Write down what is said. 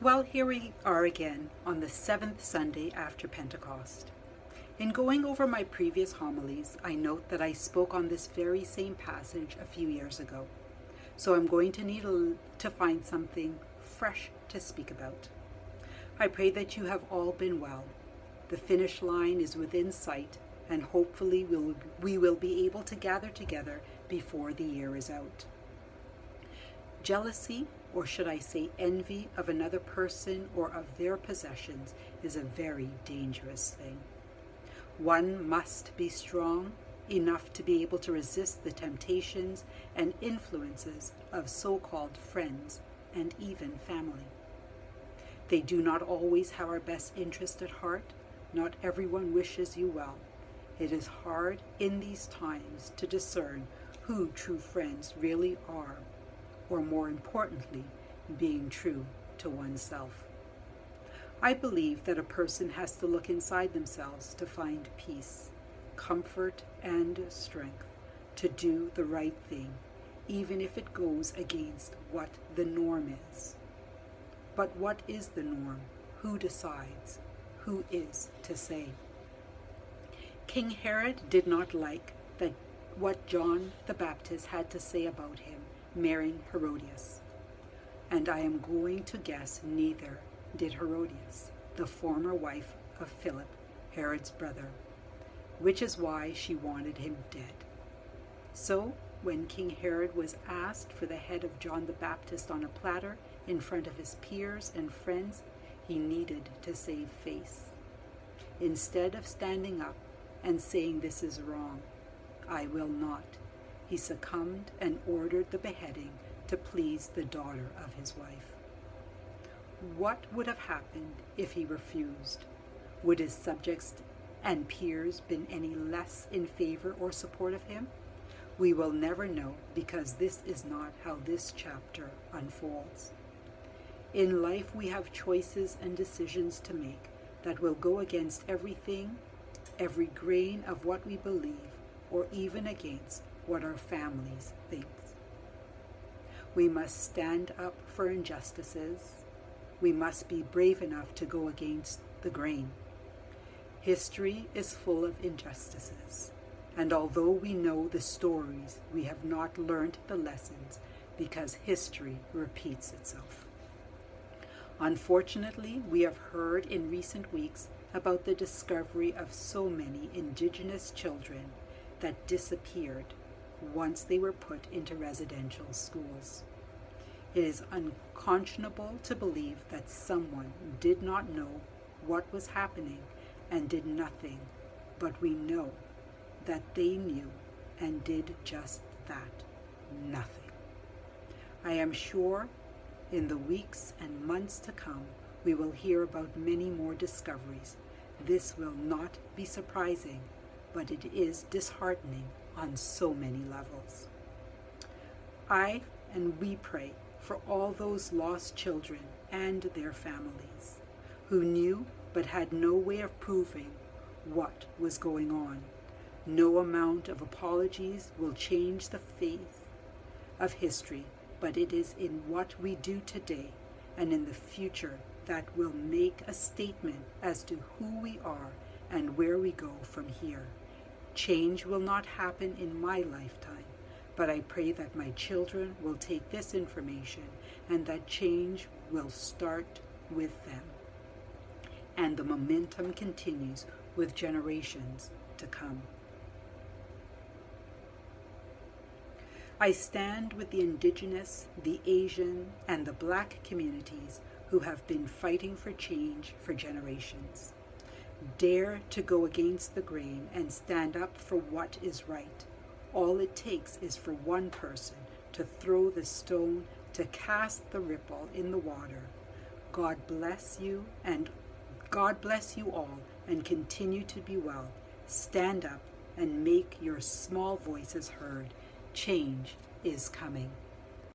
Well, here we are again on the seventh Sunday after Pentecost. In going over my previous homilies, I note that I spoke on this very same passage a few years ago. So I'm going to need to find something fresh to speak about. I pray that you have all been well. The finish line is within sight, and hopefully we will be able to gather together before the year is out. Jealousy, or should I say envy, of another person or of their possessions is a very dangerous thing. One must be strong enough to be able to resist the temptations and influences of so-called friends and even family. They do not always have our best interest at heart. Not everyone wishes you well. It is hard in these times to discern who true friends really are, or more importantly, being true to oneself. I believe that a person has to look inside themselves to find peace, comfort, and strength to do the right thing, even if it goes against what the norm is. But what is the norm? Who decides? Who is to say? King Herod did not like what John the Baptist had to say about him marrying Herodias. And I am going to guess neither did Herodias, the former wife of Philip, Herod's brother, which is why she wanted him dead. So, when King Herod was asked for the head of John the Baptist on a platter in front of his peers and friends, he needed to save face. Instead of standing up and saying, "This is wrong, I will not," he succumbed and ordered the beheading to please the daughter of his wife. What would have happened if he refused? Would his subjects and peers been any less in favor or support of him? We will never know, because this is not how this chapter unfolds. In life we have choices and decisions to make that will go against everything, every grain of what we believe, or even against what our families think. We must stand up for injustices. We must be brave enough to go against the grain. History is full of injustices, and although we know the stories, we have not learned the lessons because history repeats itself. Unfortunately, we have heard in recent weeks about the discovery of so many Indigenous children that disappeared once they were put into residential schools. It is unconscionable to believe that someone did not know what was happening and did nothing, but we know that they knew and did just that, nothing. I am sure in the weeks and months to come, we will hear about many more discoveries. This will not be surprising, but it is disheartening on so many levels. I and we pray for all those lost children and their families who knew but had no way of proving what was going on. No amount of apologies will change the faith of history, but it is in what we do today and in the future that will make a statement as to who we are and where we go from here. Change will not happen in my lifetime, but I pray that my children will take this information and that change will start with them. And the momentum continues with generations to come. I stand with the Indigenous, the Asian, and the Black communities who have been fighting for change for generations. Dare to go against the grain and stand up for what is right. All it takes is for one person to throw the stone, to cast the ripple in the water. God bless you all, and continue to be well. Stand up and make your small voices heard. Change is coming.